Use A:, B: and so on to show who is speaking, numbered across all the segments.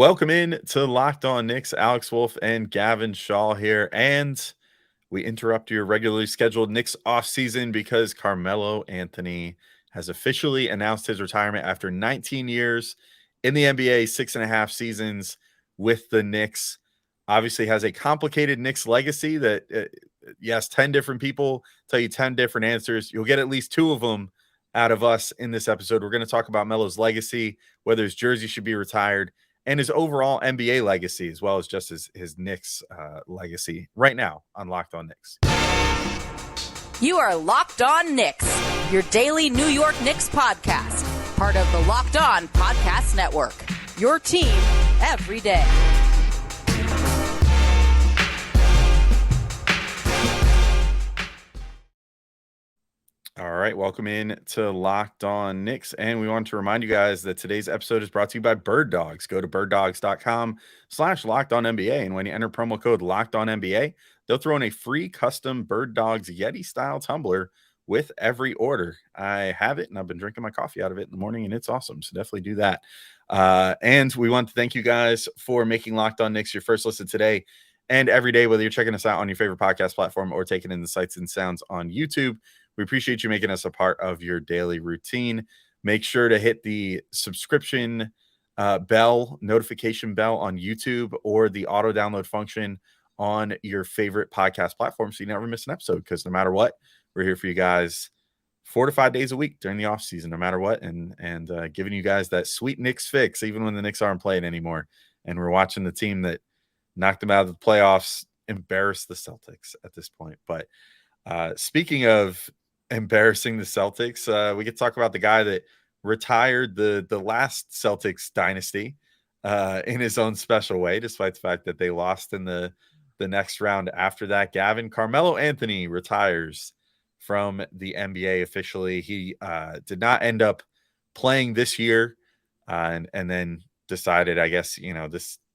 A: Welcome in to Locked On Knicks. Alex Wolf and Gavin Shaw here, and we interrupt your regularly scheduled Knicks offseason because Carmelo Anthony has officially announced his retirement after 19 years in the NBA, 6.5 seasons with the Knicks. Obviously has a complicated Knicks legacy that, yes, 10 different people tell you 10 different answers. You'll get at least 2 of them out of us in this episode. We're going to talk about Melo's legacy, whether his jersey should be retired, and his overall NBA legacy, as well as just his Knicks legacy right now on Locked On Knicks.
B: You are Locked On Knicks, your daily New York Knicks podcast, part of the Locked On Podcast Network, your team every day.
A: All right, welcome in to Locked On Knicks, and we want to remind you guys that today's episode is brought to you by Bird Dogs. Go to birddogs.com/LockedOnNBA, and when you enter promo code LockedOnNBA, they'll throw in a free custom Bird Dogs Yeti-style tumbler with every order. I have it, and I've been drinking my coffee out of it in the morning, and it's awesome, so definitely do that. And we want to thank you guys for making Locked On Knicks your first listen today and every day, whether you're checking us out on your favorite podcast platform or taking in the sights and sounds on YouTube. We appreciate you making us a part of your daily routine. Make sure to hit the subscription notification bell on YouTube, or the auto download function on your favorite podcast platform so you never miss an episode, because no matter what, we're here for you guys 4 to 5 days a week during the off season, no matter what, and giving you guys that sweet Knicks fix, even when the Knicks aren't playing anymore. And we're watching the team that knocked them out of the playoffs embarrass the Celtics at this point. But speaking of embarrassing the Celtics, we get to talk about the guy that retired the last Celtics dynasty in his own special way, despite the fact that they lost in the next round after that. Gavin, Carmelo Anthony retires from the NBA officially. He did not end up playing this year, and then decided, I guess,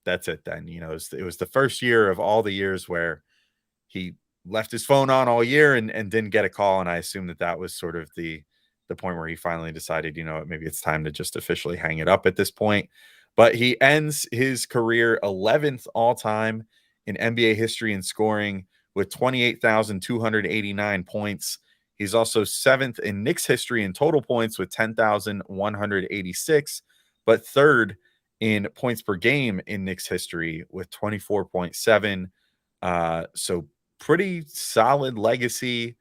A: that's it then. It was the first year of all the years where he left his phone on all year and didn't get a call. And I assume that was sort of the point where he finally decided, maybe it's time to just officially hang it up at this point. But he ends his career 11th all time in NBA history in scoring with 28,289 points. He's also 7th in Knicks history in total points with 10,186, but 3rd in points per game in Knicks history with 24.7. So pretty solid legacy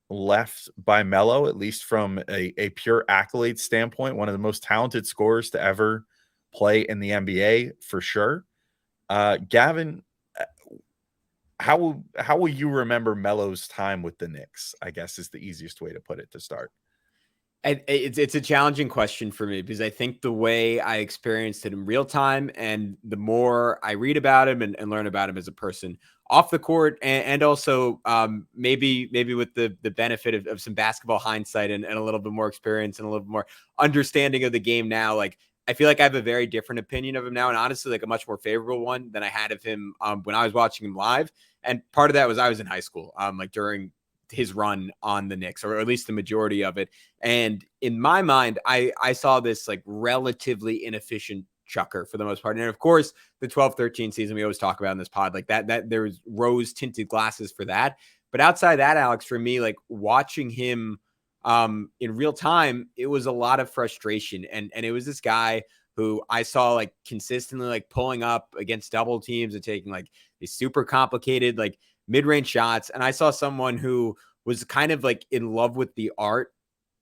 A: left by Melo, at least from a pure accolade standpoint. One of the most talented scorers to ever play in the NBA, for sure. Gavin, how will you remember Melo's time with the Knicks, I guess, is the easiest way to put it to start.
C: It's a challenging question for me, because I think the way I experienced it in real time, and the more I read about him and learn about him as a person off the court, and also maybe with the benefit of some basketball hindsight and a little bit more experience and a little bit more understanding of the game now, like, I feel like I have a very different opinion of him now, and honestly, like, a much more favorable one than I had of him when I was watching him live. And part of that was I was in high school, like during his run on the Knicks, or at least the majority of it. And in my mind, I saw this like relatively inefficient chucker for the most part. And of course, the 12-13 season we always talk about in this pod, like that there was rose tinted glasses for that. But outside that, Alex, for me, like watching him in real time, it was a lot of frustration. And it was this guy who I saw like consistently like pulling up against double teams and taking like these super complicated, like mid-range shots. And I saw someone who was kind of like in love with the art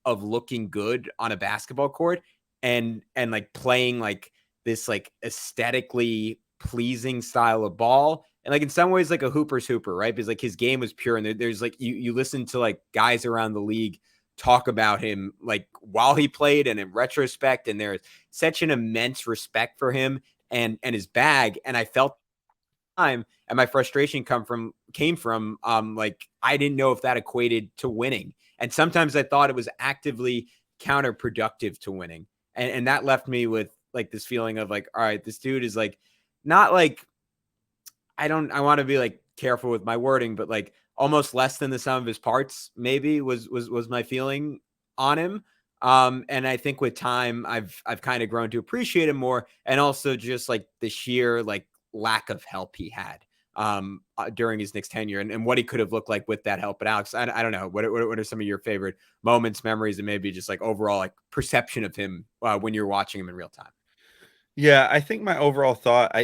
C: of looking good on a basketball court and like playing like this like aesthetically pleasing style of ball. And like in some ways like a hooper's hooper, right? Because like his game was pure. And there's like, you listen to like guys around the league talk about him like while he played and in retrospect, and there's such an immense respect for him and his bag. And I felt time, and my frustration came from like I didn't know if that equated to winning, and sometimes I thought it was actively counterproductive to winning, and that left me with like this feeling of like, all right, this dude is like not like I want to be like careful with my wording, but like almost less than the sum of his parts maybe was my feeling on him. And I think with time, I've kind of grown to appreciate him more, and also just like the sheer like lack of help he had during his Knicks tenure, and what he could have looked like with that help. But Alex, I don't know, what are some of your favorite moments, memories, and maybe just like overall like perception of him when you're watching him in real time?
A: Yeah, I think my overall thought,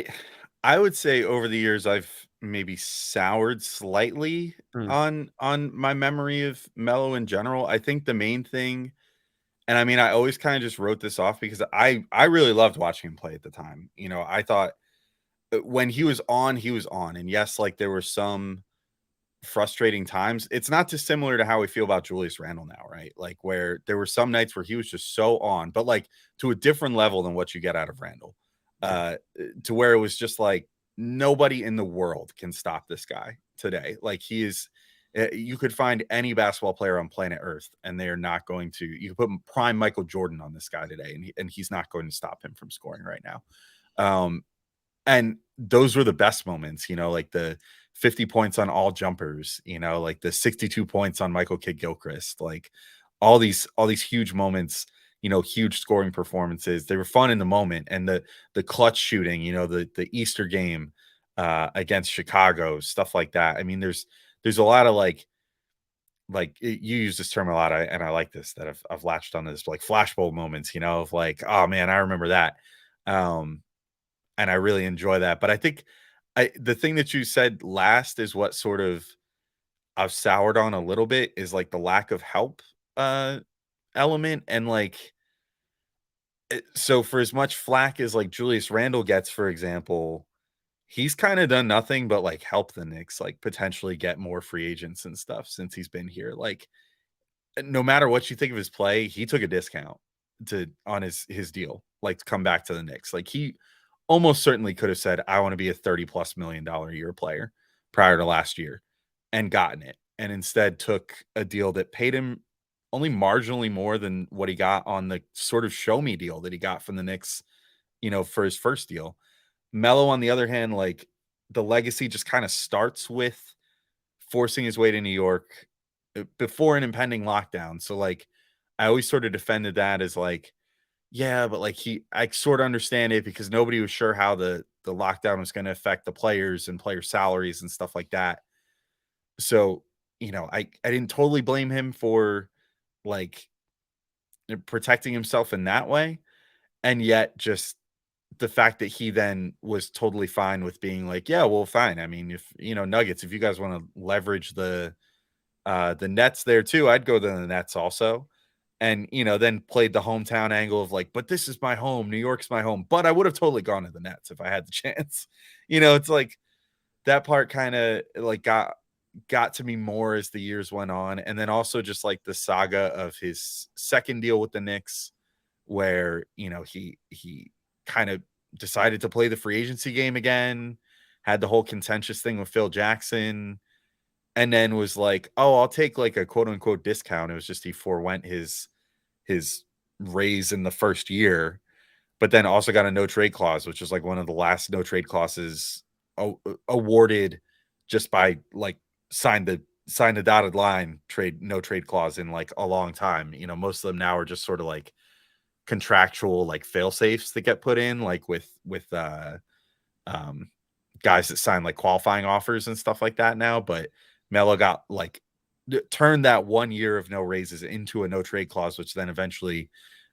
A: I would say over the years I've maybe soured slightly
C: Mm,
A: on my memory of Melo in general. I think the main thing, and I mean, I always kind of just wrote this off because I really loved watching him play at the time. You know, I thought when he was on. And yes, like there were some frustrating times. It's not dissimilar to how we feel about Julius Randle now, right? Like where there were some nights where he was just so on, but like to a different level than what you get out of Randle.
C: yeah.
A: To where it was just like nobody in the world can stop this guy today. Like he is you could find any basketball player on planet Earth and they are not going to. You could put prime Michael Jordan on this guy today and he's not going to stop him from scoring right now. Um, and those were the best moments, you know, like the 50 points on all jumpers, you know, like the 62 points on Michael Kidd Gilchrist, like all these huge moments, you know, huge scoring performances. They were fun in the moment. And the clutch shooting, you know, the Easter game against Chicago, stuff like that. I mean, there's a lot of you use this term a lot, and I like this, that I've latched on this, like flashbulb moments, you know, of like, oh man, I remember that. Um, and I really enjoy that. But I think the thing that you said last is what sort of I've soured on a little bit, is like the lack of help element. And like so for as much flack as like Julius Randle gets, for example, he's kind of done nothing but like help the Knicks like potentially get more free agents and stuff since he's been here. Like no matter what you think of his play, he took a discount to on his deal, like to come back to the Knicks. Like he almost certainly could have said, I want to be a 30 plus $1 million a year player prior to last year and gotten it. And instead took a deal that paid him only marginally more than what he got on the sort of show me deal that he got from the Knicks, you know, for his first deal. Melo, on the other hand, like the legacy just kind of starts with forcing his way to New York before an impending lockdown. So like I always sort of defended that as like, yeah, but like I sort of understand it because nobody was sure how the lockdown was going to affect the players and player salaries and stuff like that. So, you know, I didn't totally blame him for like protecting himself in that way. And yet just the fact that he then was totally fine with being like, yeah, well, fine. I mean, if you know, Nuggets, if you guys want to leverage the Nets there too, I'd go to the Nets also. And you know, then played the hometown angle of like, but this is my home, New York's my home. But I would have totally gone to the Nets if I had the chance. You know, it's like that part kind of like got to me more as the years went on. And then also just like the saga of his second deal with the Knicks, where you know he kind of decided to play the free agency game again, had the whole contentious thing with Phil Jackson, and then was like, "Oh, I'll take like a quote unquote discount." It was just he forewent his raise in the first year, but then also got a no trade clause, which is like one of the last no trade clauses awarded just by like sign the dotted line trade no trade clause in like a long time. You know, most of them now are just sort of like contractual like fail safes that get put in, like with um guys that sign like qualifying offers and stuff like that now. But Melo got like turned that 1 year of no raises into a no trade clause, which then eventually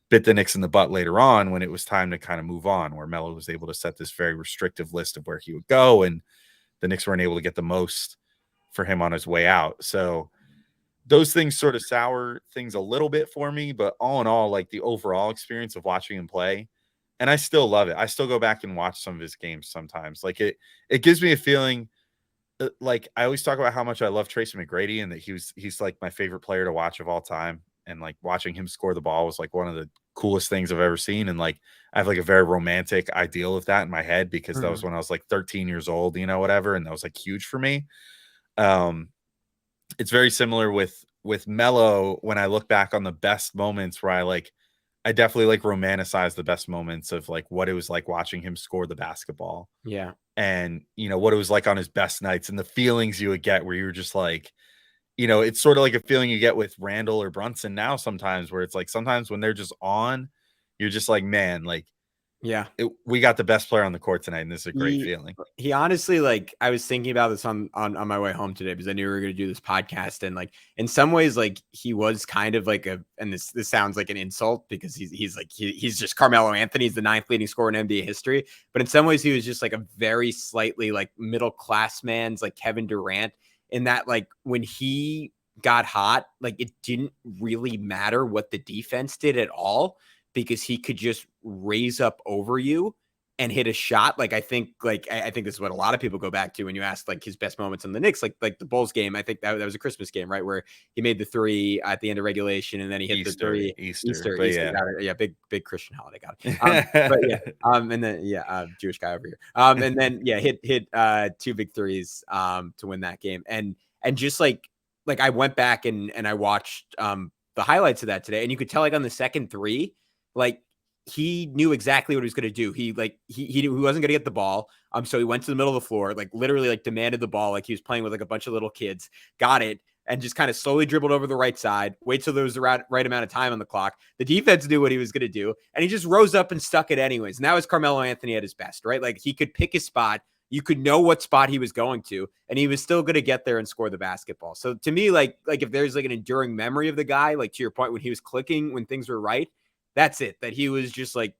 A: bit the Knicks in the butt later on when it was time to kind of move on, where Melo was able to set this very restrictive list of where he would go, and the Knicks weren't able to get the most for him on his way out. So those things sort of sour things a little bit for me, but all in all, like the overall experience of watching him play, and I still love it. I still go back and watch some of his games sometimes. Like it gives me a feeling like I always talk about how much I love Tracy McGrady and that he's like my favorite player to watch of all time. And like watching him score the ball was like one of the coolest things I've ever seen. And like I have like a very romantic ideal of that in my head because that was when I was like 13 years old, you know, whatever. And that was like huge for me. Um, it's very similar with Melo when I look back on the best moments where I definitely like romanticize the best moments of like what it was like watching him score the basketball.
C: Yeah.
A: And you know what it was like on his best nights and the feelings you would get where you were just like it's sort of like a feeling you get with Randall or Brunson now sometimes, where it's like sometimes when they're just on, you're just like, man, like,
C: Yeah.
A: we got the best player on the court tonight, and this is a great feeling.
C: He honestly, like, I was thinking about this on my way home today because I knew we were going to do this podcast, and like in some ways, like he was kind of like and this sounds like an insult because he's just Carmelo Anthony. He's the 9th leading scorer in NBA history, but in some ways he was just like a very slightly like middle class man's like Kevin Durant, in that like when he got hot, like it didn't really matter what the defense did at all because he could just raise up over you and hit a shot. Like I think this is what a lot of people go back to when you ask like his best moments on the Knicks, like the Bulls game. I think that was a Christmas game, right, where he made the 3 at the end of regulation and then he hit the 3. Easter. Yeah, big Christian holiday, got it. But yeah, and then Jewish guy over here. And then hit 2 big threes to win that game. And just like I went back and I watched the highlights of that today, and you could tell like on the second 3, like he knew exactly what he was going to do. He knew he wasn't going to get the ball. So he went to the middle of the floor, like literally like demanded the ball. Like he was playing with like a bunch of little kids, got it, and just kind of slowly dribbled over the right side, wait till there was the right amount of time on the clock. The defense knew what he was going to do, and he just rose up and stuck it anyways. And that was Carmelo Anthony at his best, right? Like he could pick his spot. You could know what spot he was going to, and he was still going to get there and score the basketball. So to me, like if there's like an enduring memory of the guy, like to your point, when he was clicking, when things were right, that's it. That he was just like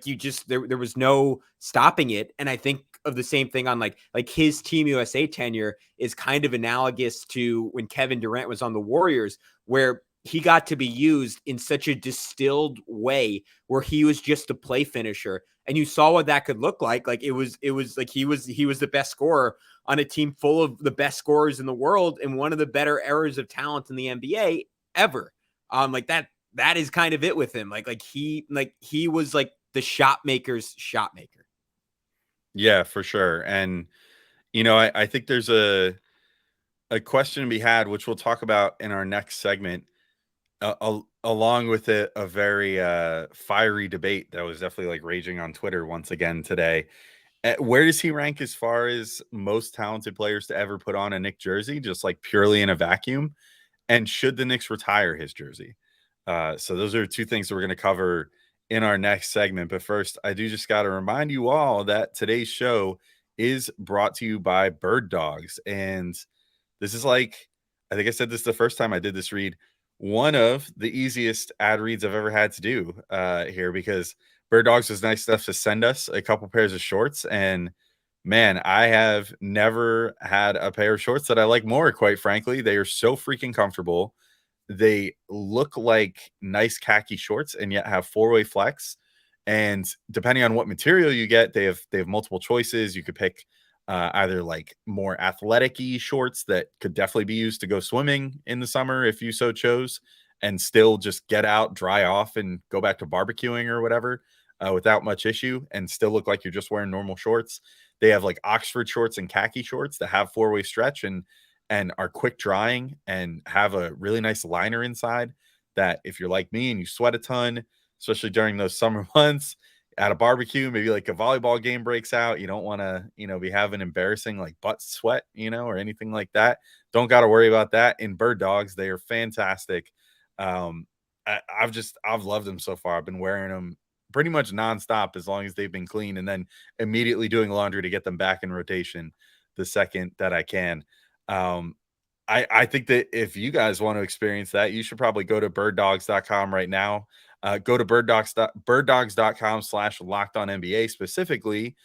C: you just there was no stopping it. And I think of the same thing on like his Team USA tenure is kind of analogous to when Kevin Durant was on the Warriors, where he got to be used in such a distilled way where he was just a play finisher. And you saw what that could look like. Like it was like he was the best scorer on a team full of the best scorers in the world and one of the better eras of talent in the NBA ever. Like that is kind of it with him. Like he was like the shot maker's shot maker.
A: Yeah, for sure. And I think there's a question to be had, which we'll talk about in our next segment, along with a very fiery debate that was definitely like raging on Twitter once again today. Where does he rank as far as most talented players to ever put on a Knicks jersey, just like purely in a vacuum? And should the Knicks retire his jersey? So those are 2 things that we're going to cover in our next segment. But first, I do just got to remind you all that today's show is brought to you by Bird Dogs. And this is like, I think I said this the first time I did this read, one of the easiest ad reads I've ever had to do here, because Bird Dogs was nice enough to send us a couple pairs of shorts. And man, I have never had a pair of shorts that I like more, quite frankly. They are so freaking comfortable. They look like nice khaki shorts and yet have 4-way flex. And depending on what material you get, they have multiple choices. You could pick either like more athletic-y shorts that could definitely be used to go swimming in the summer if you so chose, and still just get out, dry off, and go back to barbecuing or whatever without much issue, and still look like you're just wearing normal shorts. They have like Oxford shorts and khaki shorts that have 4-way stretch and are quick drying and have a really nice liner inside that if you're like me and you sweat a ton, especially during those summer months at a barbecue, maybe like a volleyball game breaks out, you don't want to, be having embarrassing like butt sweat, or anything like that. Don't got to worry about that in Bird Dogs. They are fantastic. I've loved them so far. I've been wearing them pretty much nonstop as long as they've been clean, and then immediately doing laundry to get them back in rotation the second that I can. I think that if you guys want to experience that, you should probably go to birddogs.com right now. Go to birddogs.com/lockedonnba specifically.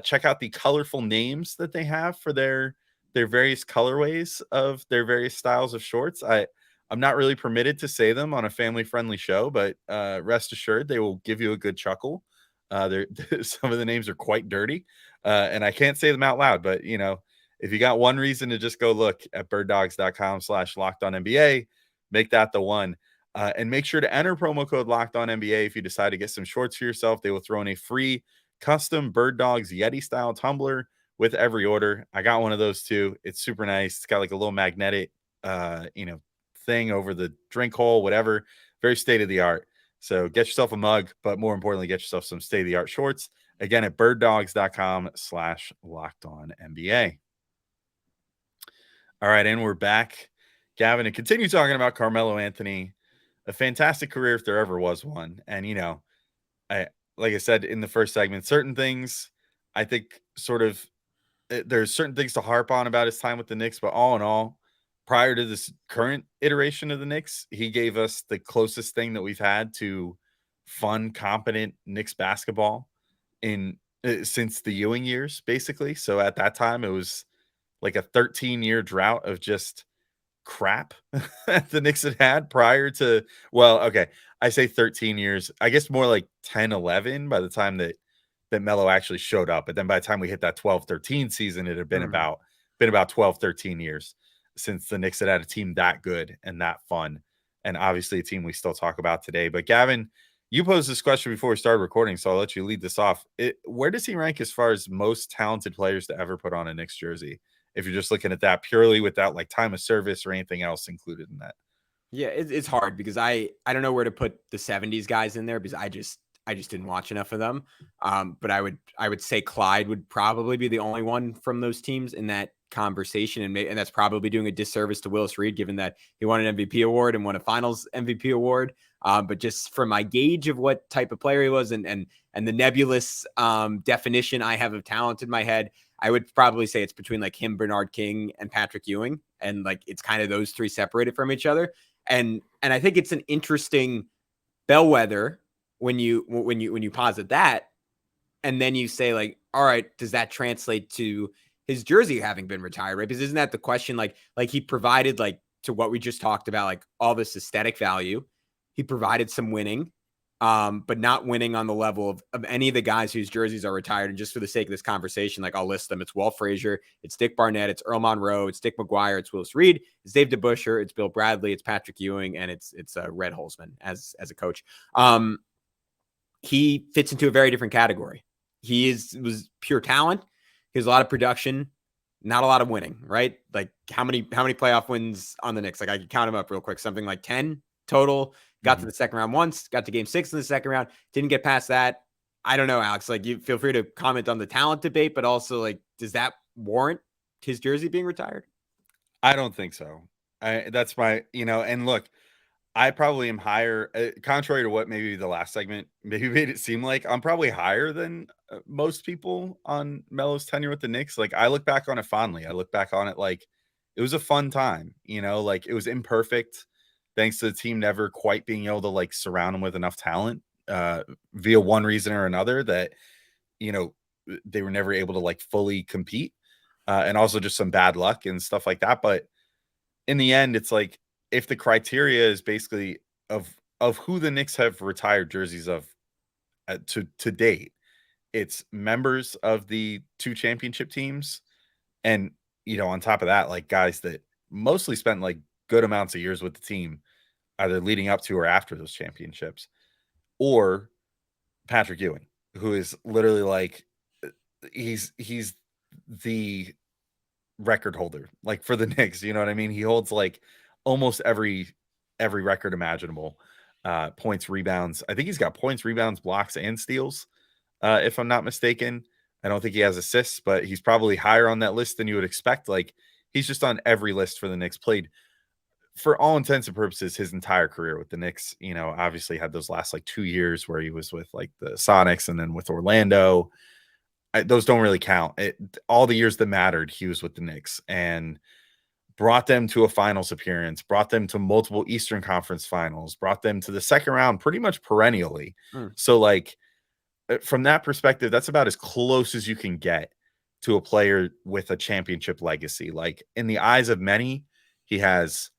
A: Check out the colorful names that they have for their various colorways of their various styles of shorts. I'm not really permitted to say them on a family-friendly show, but rest assured they will give you a good chuckle. Some of the names are quite dirty, and I can't say them out loud, but if you got one reason to just go look at birddogs.com/lockedonnba, make that the one. And make sure to enter promo code LockedOnNBA if you decide to get some shorts for yourself. They will throw in a free custom Bird Dogs Yeti style tumbler with every order. I got one of those too. It's super nice. It's got like a little magnetic, thing over the drink hole, whatever. Very state of the art. So get yourself a mug, but more importantly, get yourself some state of the art shorts. Again, at birddogs.com/lockedonnba. All right, and we're back. Gavin, and continue talking about Carmelo Anthony. A fantastic career if there ever was one. And, I like I said in the first segment, certain things I think sort of there's certain things to harp on about his time with the Knicks, but all in all, prior to this current iteration of the Knicks, he gave us the closest thing that we've had to fun, competent Knicks basketball in since the Ewing years, basically. So at that time, it was like a 13-year drought of just crap that the Knicks had prior to, well, okay, I say 13 years. I guess more like 10, 11 by the time that Melo actually showed up. But then by the time we hit that 12-13 season, it had been about 12, 13 years since the Knicks had a team that good and that fun. And obviously a team we still talk about today. But Gavin, you posed this question before we started recording, so I'll let you lead this off. Where does he rank as far as most talented players to ever put on a Knicks jersey? If you're just looking at that purely without like time of service or anything else included in that.
C: Yeah, it's hard because I don't know where to put the 70s guys in there because I just didn't watch enough of them. But I would say Clyde would probably be the only one from those teams in that conversation, and that's probably doing a disservice to Willis Reed, given that he won an MVP award and won a Finals MVP award. But just from my gauge of what type of player he was, and the nebulous definition I have of talent in my head, I would probably say it's between like him, Bernard King, and Patrick Ewing, and like it's kind of those three separated from each other. And I think it's an interesting bellwether when you posit that, and then you say like, all right, does that translate to his jersey having been retired? Right? Because isn't that the question? Like he provided, like, to what we just talked about, like all this aesthetic value. He provided some winning, but not winning on the level of any of the guys whose jerseys are retired. And just for the sake of this conversation, like I'll list them. It's Walt Frazier, it's Dick Barnett, it's Earl Monroe, it's Dick McGuire, it's Willis Reed, it's Dave DeBusschere, it's Bill Bradley, it's Patrick Ewing, and it's Red Holzman as a coach. He fits into a very different category. Was pure talent. He has a lot of production, not a lot of winning, right? Like how many playoff wins on the Knicks? Like I could count them up real quick. Something like 10 total. Got to the second round once, got to game 6 in the second round, didn't get past that. I don't know, Alex, like you feel free to comment on the talent debate, but also like, does that warrant his jersey being retired?
A: I don't think so. That's my, and look, I probably am higher, contrary to what maybe the last segment maybe made it seem like. I'm probably higher than most people on Melo's tenure with the Knicks. Like I look back on it fondly. I look back on it like it was a fun time, like it was imperfect thanks to the team never quite being able to like surround him with enough talent via one reason or another that, they were never able to like fully compete and also just some bad luck and stuff like that. But in the end, it's like, if the criteria is basically of who the Knicks have retired jerseys of to date, it's members of the 2 championship teams. And, on top of that, like guys that mostly spent like good amounts of years with the team, either leading up to or after those championships, or Patrick Ewing, who is literally like, he's the record holder, like for the Knicks, you know what I mean? He holds like almost every record imaginable. Points, rebounds. I think he's got points, rebounds, blocks, and steals. If I'm not mistaken. I don't think he has assists, but he's probably higher on that list than you would expect. Like he's just on every list for the Knicks. Played for all intents and purposes his entire career with the Knicks. Obviously had those last like 2 years where he was with like the Sonics and then with Orlando. Those don't really count. All the years that mattered, he was with the Knicks and brought them to a finals appearance, brought them to multiple Eastern Conference finals, brought them to the second round pretty much perennially. So like from that perspective, that's about as close as you can get to a player with a championship legacy. Like in the eyes of many, he has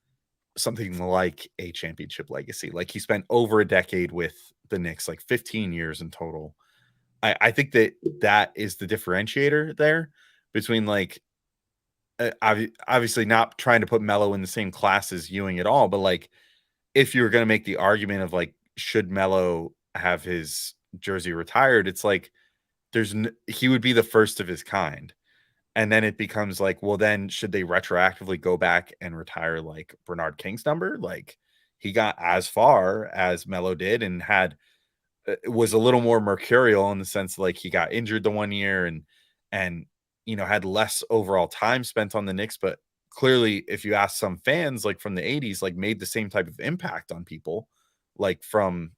A: something like a championship legacy. Like he spent over a decade with the Knicks, like 15 years in total. I think that is the differentiator there between like, obviously not trying to put Melo in the same class as Ewing at all, but like if you were going to make the argument of like, should Melo have his jersey retired, it's like he would be the first of his kind. And then it becomes like, well, then should they retroactively go back and retire like Bernard King's number? Like he got as far as Melo did and was a little more mercurial in the sense like he got injured the one year and had less overall time spent on the Knicks, but clearly, if you ask some fans like from the 80s, like made the same type of impact on people, like from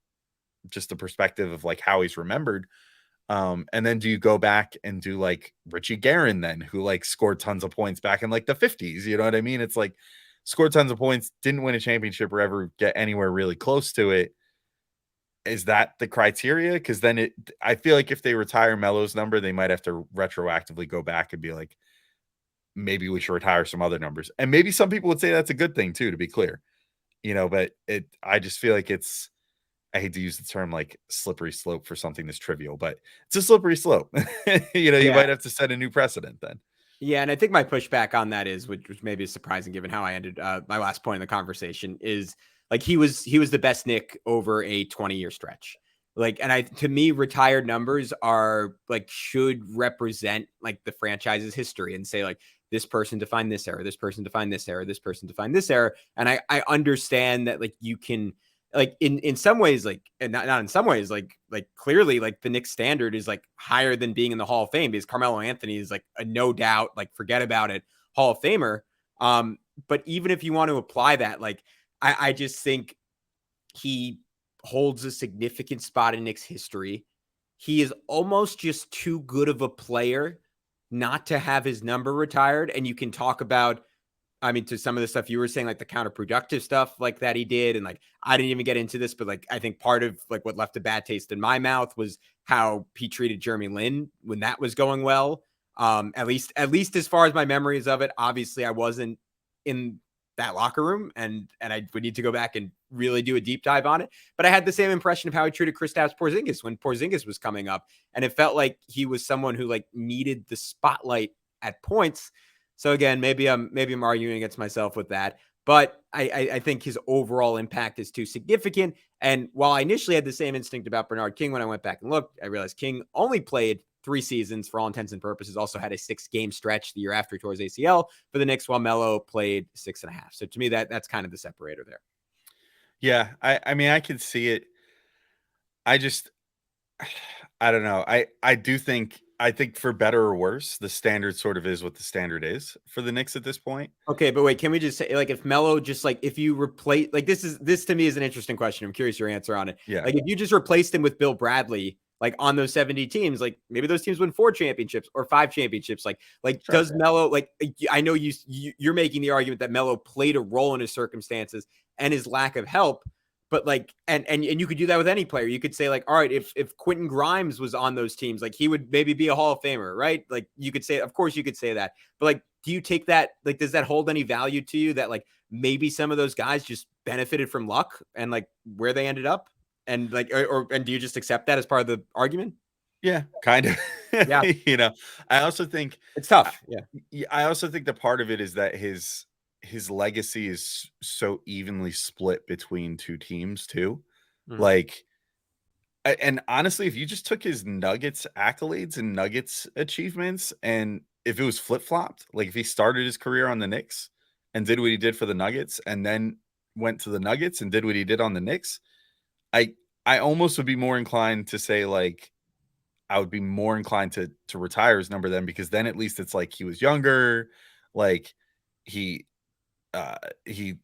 A: just the perspective of like how he's remembered. And then do you go back and do like Richie Guerin then, who like scored tons of points back in like the 50s? You know what I mean? It's like scored tons of points, didn't win a championship or ever get anywhere really close to it. Is that the criteria? Because then I feel like if they retire Melo's number, they might have to retroactively go back and be like, maybe we should retire some other numbers. And maybe some people would say that's a good thing too, to be clear, but I just feel like I hate to use the term like slippery slope for something that's trivial, but it's a slippery slope. You might have to set a new precedent then.
C: Yeah, and I think my pushback on that is, which maybe is surprising given how I ended my last point in the conversation, is like he was the best Knick over a 20-year stretch. Like, and to me, retired numbers are like should represent like the franchise's history and say like this person defined this era, this person defined this era, this person defined this era. And I understand that like you can like in some ways, like, and not in some ways, like clearly like the Knicks standard is like higher than being in the Hall of Fame because Carmelo Anthony is like a no doubt, like forget about it, Hall of Famer. But even if you want to apply that, like I just think he holds a significant spot in Knicks history. He is almost just too good of a player not to have his number retired. And you can talk about, I mean, to some of the stuff you were saying, like the counterproductive stuff like that he did. And like, I didn't even get into this, but like, I think part of like what left a bad taste in my mouth was how he treated Jeremy Lin when that was going well. At least as far as my memories of it, obviously I wasn't in that locker room and I would need to go back and really do a deep dive on it. But I had the same impression of how he treated Kristaps Porzingis when Porzingis was coming up. And it felt like he was someone who like needed the spotlight at points. So again, maybe I'm arguing against myself with that, but I think his overall impact is too significant. And while I initially had the same instinct about Bernard King, when I went back and looked, I realized King only played 3 seasons for all intents and purposes, also had a 6-game stretch the year after he tore his ACL for the Knicks, while Melo played 6.5. So to me, that's kind of the separator there.
A: Yeah. I mean, I could see it. I don't know. I think for better or worse, the standard sort of is what the standard is for the Knicks at this point.
C: Okay, but wait, can we just say like if Melo just like if you replace like this to me is an interesting question. I'm curious your answer on it.
A: Yeah.
C: Like if you just replaced him with Bill Bradley, like on those 70 teams, like maybe those teams win 4 championships or 5 championships. Like sure, does Melo like I know you're making the argument that Melo played a role in his circumstances and his lack of help. But like, and you could do that with any player. You could say like, all right, if Quentin Grimes was on those teams, like he would maybe be a Hall of Famer, right? Like you could say, of course you could say that, but like, do you take that? Like, does that hold any value to you that like maybe some of those guys just benefited from luck and like where they ended up? And like, and do you just accept that as part of the argument?
A: Yeah, kind of.
C: Yeah.
A: I also think
C: it's tough.
A: Yeah. I also think that part of it is that his legacy is so evenly split between 2 teams too. Like, and honestly, if you just took his Nuggets accolades and Nuggets achievements, and if it was flip-flopped, like if he started his career on the Knicks and did what he did for the Nuggets and then went to the Nuggets and did what he did on the Knicks, I almost would be more inclined to say like I would be more inclined to retire his number then, because then at least it's like he was younger, like he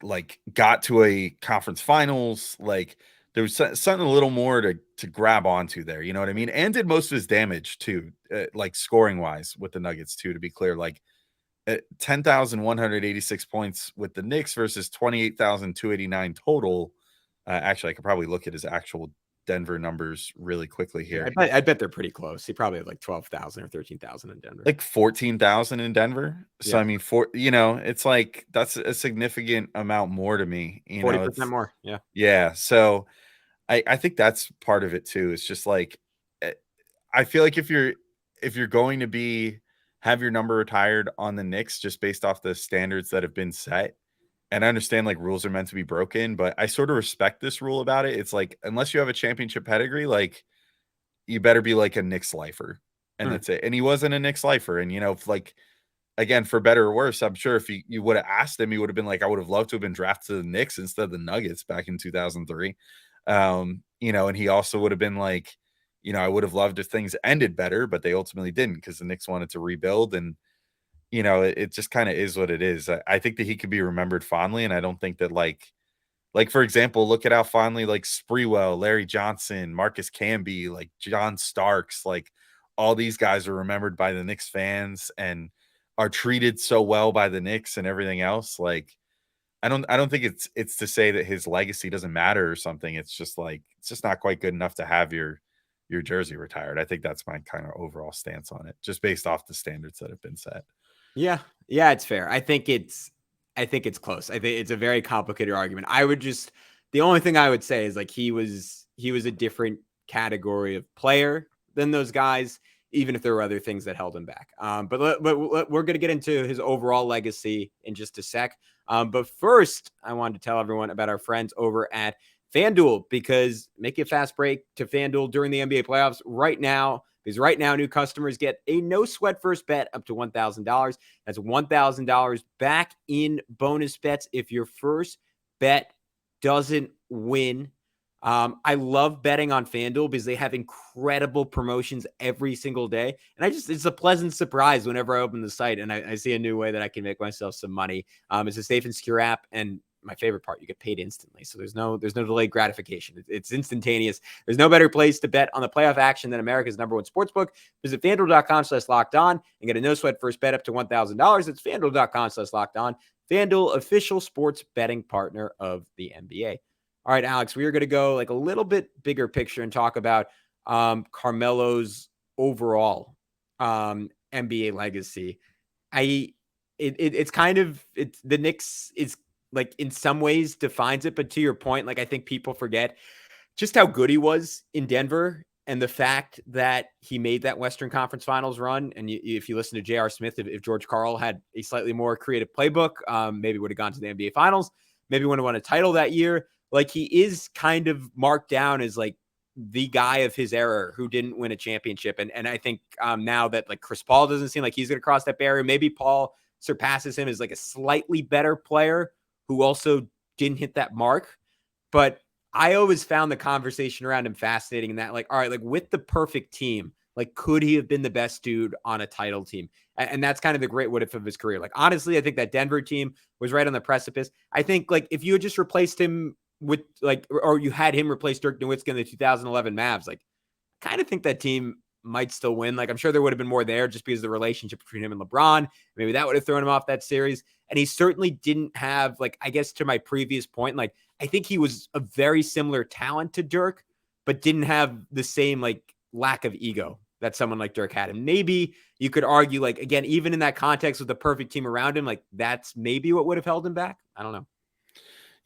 A: like got to a conference finals, like there was something a little more to grab onto there, you know what I mean? And did most of his damage too, like scoring wise with the Nuggets too, to be clear, like 10,186 points with the Knicks versus 28,289 total. Actually, I could probably look at his actual Denver numbers really quickly here.
C: I bet they're pretty close. He probably had like 12,000 or 13,000 in Denver.
A: Like 14,000 in Denver. So, yeah. I mean, it's like that's a significant amount more to me.
C: 40% more. Yeah.
A: Yeah. So I think that's part of it too. It's just like, I feel like if you're going to have your number retired on the Knicks just based off the standards that have been set, and I understand like rules are meant to be broken, but I sort of respect this rule about it. It's like, unless you have a championship pedigree, like you better be like a Knicks lifer, and that's it. And he wasn't a Knicks lifer. And, like, again, for better or worse, I'm sure if you would have asked him, he would have been like, I would have loved to have been drafted to the Knicks instead of the Nuggets back in 2003. And he also would have been like, I would have loved if things ended better, but they ultimately didn't because the Knicks wanted to rebuild. And, it just kind of is what it is. I think that he could be remembered fondly, and I don't think that like for example, look at how fondly like Sprewell, Larry Johnson, Marcus Camby, like John Starks, like all these guys are remembered by the Knicks fans and are treated so well by the Knicks and everything else. Like I don't think it's to say that his legacy doesn't matter or something. It's just like it's just not quite good enough to have your jersey retired. I think that's my kind of overall stance on it, just based off the standards that have been set.
C: Yeah, it's fair. I think it's close. I think it's a very complicated argument. The only thing I would say is like he was a different category of player than those guys, even if there were other things that held him back. But we're going to get into his overall legacy in just a sec. But first, I wanted to tell everyone about our friends over at FanDuel, because make a fast break to FanDuel during the NBA playoffs right now. Because right now, new customers get a no sweat first bet up to $1,000. That's $1,000 back in bonus bets if your first bet doesn't win. I love betting on FanDuel because they have incredible promotions every single day. And it's a pleasant surprise whenever I open the site and I see a new way that I can make myself some money. It's a safe and secure app. And my favorite part, you get paid instantly. So there's no delayed gratification. It's instantaneous. There's no better place to bet on the playoff action than America's #1 sportsbook. Visit FanDuel.com/lockedon and get a no sweat first bet up to $1,000. It's FanDuel.com/lockedon. FanDuel, official sports betting partner of the NBA. All right, Alex, we are going to go like a little bit bigger picture and talk about Carmelo's overall NBA legacy. It's the Knicks is like in some ways defines it, but to your point, like I think people forget just how good he was in Denver and the fact that he made that Western Conference Finals run. And if you listen to J.R. Smith, if George Karl had a slightly more creative playbook, maybe would have gone to the NBA Finals, maybe would have won a title that year. Like he is kind of marked down as like the guy of his era who didn't win a championship. And I think now that like Chris Paul doesn't seem like he's going to cross that barrier, maybe Paul surpasses him as like a slightly better player who also didn't hit that mark. But I always found the conversation around him fascinating in that, like, all right, like with the perfect team, like, could he have been the best dude on a title team? And that's kind of the great what if of his career. Like, honestly, I think that Denver team was right on the precipice. I think like if you had just replaced him with like, or you had him replace Dirk Nowitzki in the 2011 Mavs, like, I kind of think that team might still win. Like, I'm sure there would have been more there just because of the relationship between him and LeBron. Maybe that would have thrown him off that series. And he certainly didn't have, like, I guess to my previous point, like, I think he was a very similar talent to Dirk, but didn't have the same, like, lack of ego that someone like Dirk had. And maybe you could argue, like, again, even in that context with the perfect team around him, like, that's maybe what would have held him back. I don't know.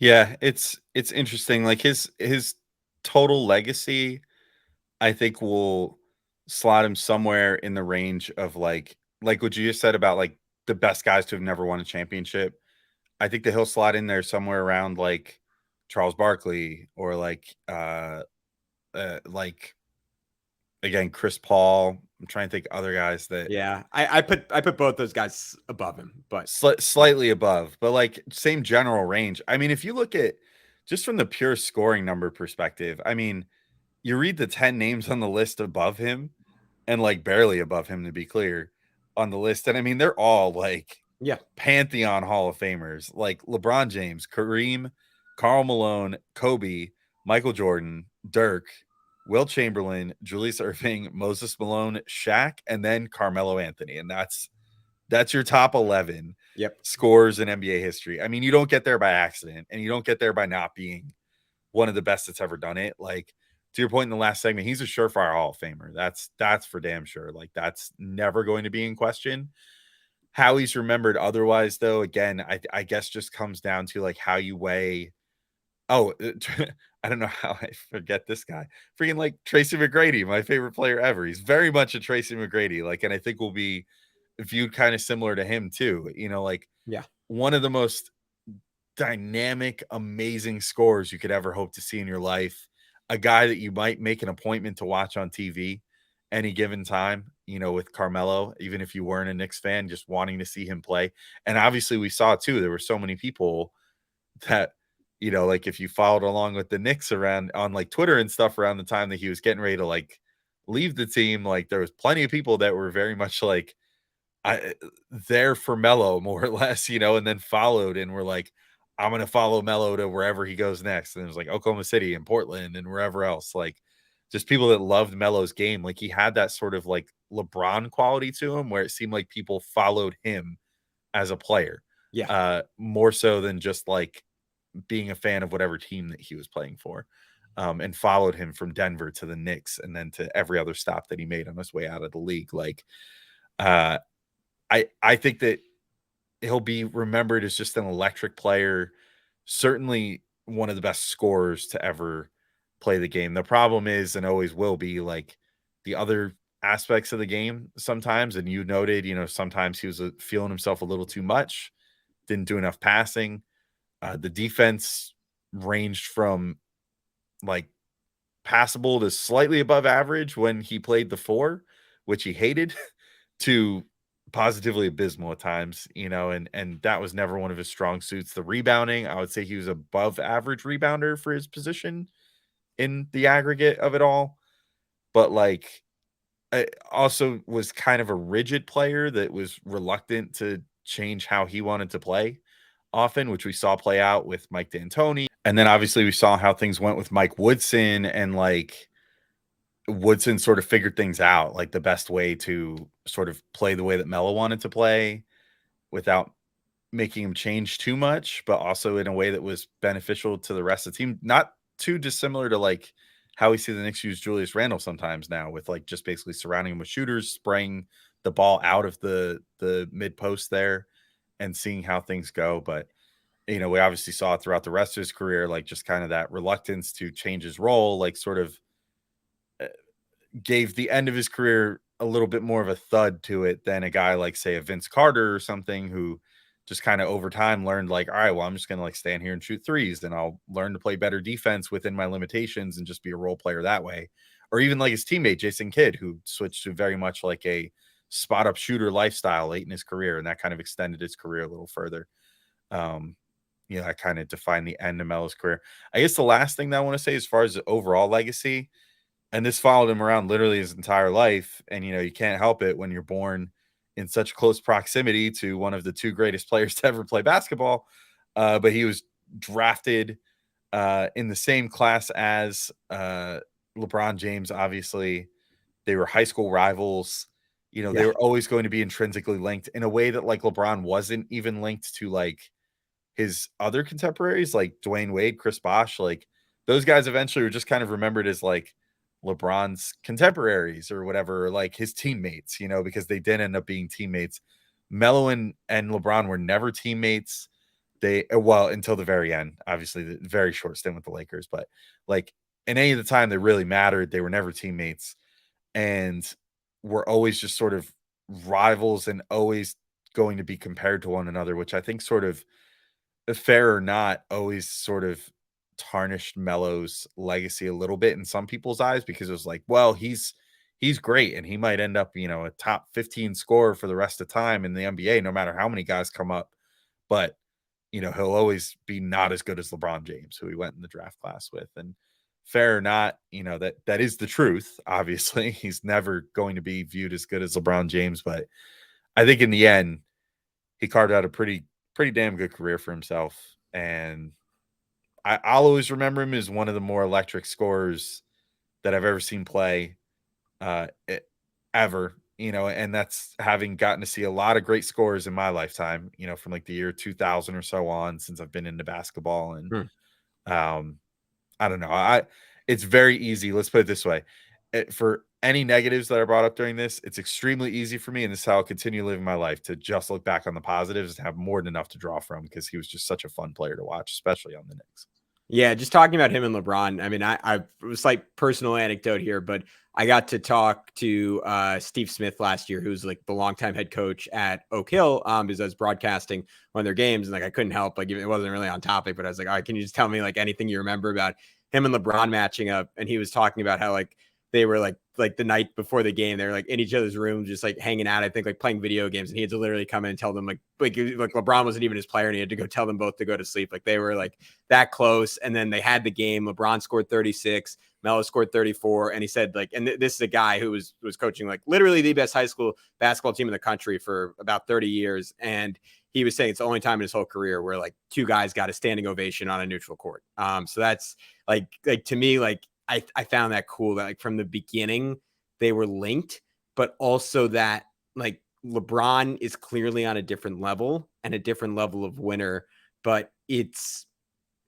A: Yeah, it's interesting. Like his total legacy, I think will slot him somewhere in the range of like what you just said about like the best guys to have never won a championship. I think that he'll slot in there somewhere around like Charles Barkley or like again Chris Paul. I'm trying to think other guys that
C: I put both those guys above him, but
A: slightly above, but like same general range. I mean, if you look at just from the pure scoring number perspective, I mean, you read the 10 names on the list above him and like barely above him, to be clear, on the list. And I mean, they're all like Pantheon Hall of Famers, like LeBron James, Kareem, Karl Malone, Kobe, Michael Jordan, Dirk, Will Chamberlain, Julius Erving, Moses Malone, Shaq, and then Carmelo Anthony. And that's your top 11 scores in NBA history. I mean, you don't get there by accident, and you don't get there by not being one of the best that's ever done it. Like, to your point in the last segment, he's a surefire Hall of Famer. That's for damn sure. Like, that's never going to be in question. How he's remembered otherwise, though, again, I guess just comes down to like how you weigh. Oh, I don't know how I forget this guy. Freaking like Tracy McGrady, my favorite player ever. He's very much a Tracy McGrady. Like, and I think will be viewed kind of similar to him too. You know, like one of the most dynamic, amazing scorers you could ever hope to see in your life. A guy that you might make an appointment to watch on TV any given time, you know, with Carmelo, even if you weren't a Knicks fan, just wanting to see him play. And obviously we saw too, there were so many people that, you know, like if you followed along with the Knicks around on like Twitter and stuff around the time that he was getting ready to like leave the team, like there was plenty of people that were very much like, there for Melo more or less, and then followed and we're like, I'm gonna follow Melo to wherever he goes next. And it was like Oklahoma City and Portland and wherever else. Like just people that loved Melo's game. Like he had that sort of like LeBron quality to him where it seemed like people followed him as a player.
C: Yeah.
A: More so than just like being a fan of whatever team that he was playing for. And followed him from Denver to the Knicks and then to every other stop that he made on his way out of the league. Like I think that he'll be remembered as just an electric player, certainly one of the best scorers to ever play the game. The problem is, and always will be, like the other aspects of the game sometimes. And you noted, sometimes he was feeling himself a little too much, didn't do enough passing. The defense ranged from like passable to slightly above average when he played the four, which he hated, to positively abysmal at times, and that was never one of his strong suits. The rebounding, I would say he was above average rebounder for his position in the aggregate of it all. But like, also was kind of a rigid player that was reluctant to change how he wanted to play often, which we saw play out with Mike D'Antoni. And then obviously we saw how things went with Mike Woodson, and like Woodson sort of figured things out, like the best way to sort of play the way that Melo wanted to play without making him change too much, but also in a way that was beneficial to the rest of the team. Not too dissimilar to like how we see the Knicks use Julius Randle sometimes now, with like just basically surrounding him with shooters, spraying the ball out of the mid post there and seeing how things go. But we obviously saw it throughout the rest of his career, like just kind of that reluctance to change his role, like sort of gave the end of his career a little bit more of a thud to it than a guy like, say, a Vince Carter or something, who just kind of over time learned like, all right, well, I'm just going to like stand here and shoot threes. Then I'll learn to play better defense within my limitations and just be a role player that way. Or even like his teammate, Jason Kidd, who switched to very much like a spot up shooter lifestyle late in his career. And that kind of extended his career a little further. I kind of defined the end of Melo's career. I guess the last thing that I want to say as far as the overall legacy, and this followed him around literally his entire life. And, you can't help it when you're born in such close proximity to one of the two greatest players to ever play basketball. But he was drafted in the same class as LeBron James. Obviously, they were high school rivals. They were always going to be intrinsically linked in a way that like LeBron wasn't even linked to like his other contemporaries, like Dwayne Wade, Chris Bosh. Like those guys eventually were just kind of remembered as like LeBron's contemporaries or whatever, or like his teammates, because they did end up being teammates. Melo and LeBron were never teammates. Until the very end, obviously the very short stint with the Lakers, but like in any of the time that really mattered, they were never teammates and were always just sort of rivals and always going to be compared to one another, which I think sort of, fair or not, always sort of tarnished Melo's legacy a little bit in some people's eyes, because it was like, well, he's great and he might end up, a top 15 scorer for the rest of time in the NBA, no matter how many guys come up. But, he'll always be not as good as LeBron James, who he went in the draft class with. And fair or not, that is the truth. Obviously, he's never going to be viewed as good as LeBron James. But I think in the end, he carved out a pretty damn good career for himself. And I'll always remember him as one of the more electric scorers that I've ever seen play ever, and that's having gotten to see a lot of great scorers in my lifetime, from like the year 2000 or so on, since I've been into basketball. And I don't know. It's very easy. Let's put it this way. For any negatives that I brought up during this, it's extremely easy for me, and this is how I'll continue living my life, to just look back on the positives and have more than enough to draw from, because he was just such a fun player to watch, especially on the Knicks.
C: Yeah, just talking about him and LeBron. I mean, I was like personal anecdote here, but I got to talk to Steve Smith last year, who's like the longtime head coach at Oak Hill, because I was broadcasting one of their games, and like I couldn't help, like it wasn't really on topic, but I was like, all right, can you just tell me like anything you remember about him and LeBron matching up? And he was talking about how like they were like the night before the game, they were like in each other's rooms, just like hanging out, I think like playing video games. And he had to literally come in and tell them like LeBron wasn't even his player and he had to go tell them both to go to sleep. Like they were like that close. And then they had the game. LeBron scored 36, Melo scored 34. And he said like, and this is a guy who was coaching like literally the best high school basketball team in the country for about 30 years. And he was saying it's the only time in his whole career where like two guys got a standing ovation on a neutral court. So that's like to me, like I found that cool that like from the beginning they were linked, but also that like LeBron is clearly on a different level and a different level of winner, but it's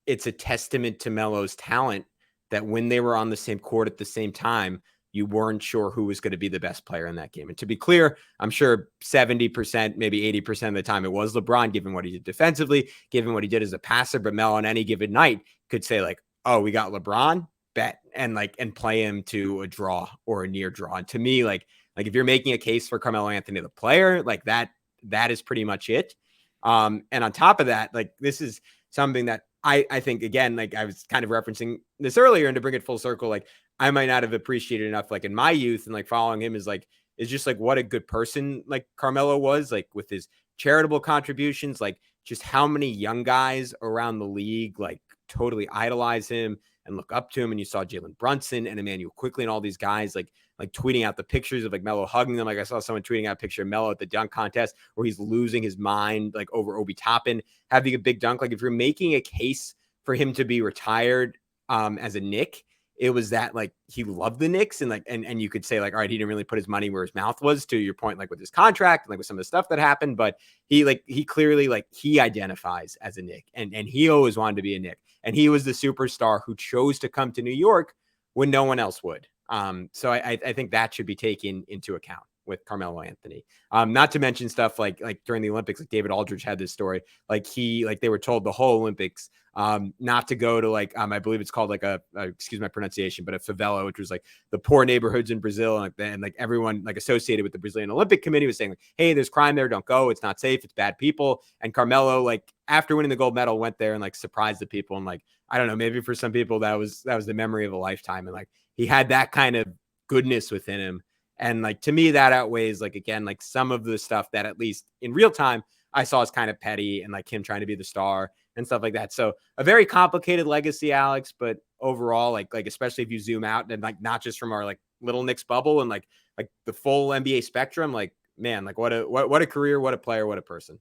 C: a testament to Melo's talent that when they were on the same court at the same time, you weren't sure who was going to be the best player in that game. And to be clear, I'm sure 70%, maybe 80% of the time it was LeBron, given what he did defensively, given what he did as a passer. But Melo on any given night could say like, oh, we got LeBron, bet, and play him to a draw or a near draw. And to me, like if you're making a case for Carmelo Anthony, the player, like that is pretty much it. And on top of that, like this is something that I think, again, like I was kind of referencing this earlier, and to bring it full circle, like I might not have appreciated enough, like in my youth, and like following him is just like what a good person like Carmelo was, like with his charitable contributions, like just how many young guys around the league like totally idolize him and look up to him. And you saw Jalen Brunson and Emmanuel Quickly and all these guys like tweeting out the pictures of like Melo hugging them. Like I saw someone tweeting out a picture of Melo at the dunk contest where he's losing his mind like over Obi Toppin having a big dunk. Like if you're making a case for him to be retired as a Knick, it was that like he loved the Knicks and like and you could say like, all right, he didn't really put his money where his mouth was, to your point, like with his contract and like with some of the stuff that happened, but he clearly like he identifies as a Knick and he always wanted to be a Knick, and he was the superstar who chose to come to New York when no one else would. So I think that should be taken into account with Carmelo Anthony. Not to mention stuff like during the Olympics, like David Aldridge had this story, like they were told the whole Olympics not to go to like I believe it's called like a excuse my pronunciation, but a favela, which was like the poor neighborhoods in Brazil, and like everyone like associated with the Brazilian Olympic Committee was saying like, hey, there's crime there, don't go, it's not safe, it's bad people. And Carmelo, like after winning the gold medal, went there and like surprised the people, and like I don't know, maybe for some people that was the memory of a lifetime, and like he had that kind of goodness within him. And like, to me, that outweighs like, again, like some of the stuff that at least in real time I saw as kind of petty and like him trying to be the star and stuff like that. So a very complicated legacy, Alex, but overall, like especially if you zoom out and like not just from our like little Knicks bubble and like the full NBA spectrum, like, man, like what a career, what a player, what a person.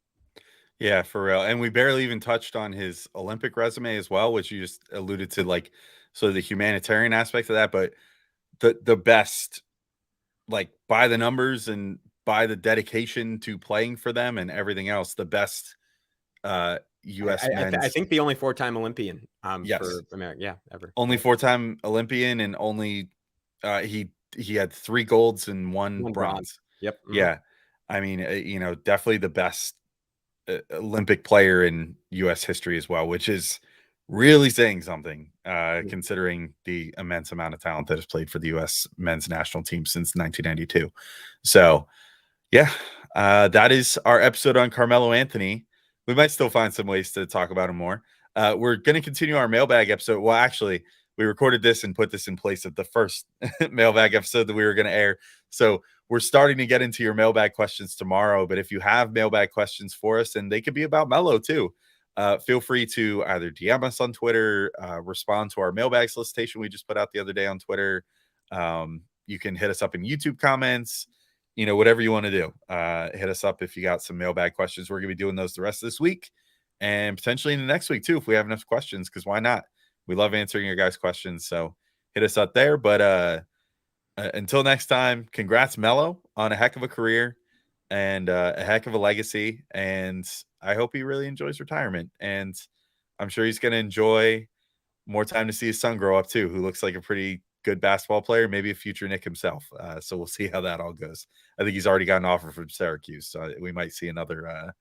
A: Yeah, for real. And we barely even touched on his Olympic resume as well, which you just alluded to, like sort of the humanitarian aspect of that, but the best, like by the numbers and by the dedication to playing for them and everything else, the best U.S. men's.
C: I think the only 4-time Olympian
A: yes.
C: for America. Yeah, ever.
A: Only 4-time Olympian, and only he had 3 golds and 1 bronze.
C: Yep. Mm-hmm.
A: Yeah. I mean, definitely the best Olympic player in U.S. history as well, which is really saying something, considering the immense amount of talent that has played for the U.S. men's national team since 1992. So, yeah, that is our episode on Carmelo Anthony. We might still find some ways to talk about him more. We're going to continue our mailbag episode. Well, actually, we recorded this and put this in place of the first mailbag episode that we were going to air. So we're starting to get into your mailbag questions tomorrow. But if you have mailbag questions for us, and they could be about Melo too, feel free to either DM us on Twitter, respond to our mailbag solicitation we just put out the other day on Twitter. You can hit us up in YouTube comments, whatever you want to do. Hit us up if you got some mailbag questions. We're going to be doing those the rest of this week and potentially in the next week too, if we have enough questions, because why not? We love answering your guys' questions. So hit us up there. But until next time, congrats, Melo, on a heck of a career and a heck of a legacy. And I hope he really enjoys retirement. And I'm sure he's going to enjoy more time to see his son grow up too, who looks like a pretty good basketball player, maybe a future Knick himself. So we'll see how that all goes. I think he's already got an offer from Syracuse. So we might see another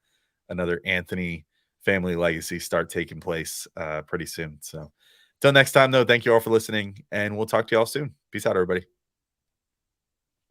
A: Anthony family legacy start taking place pretty soon. So until next time, though, thank you all for listening, and we'll talk to you all soon. Peace out, everybody.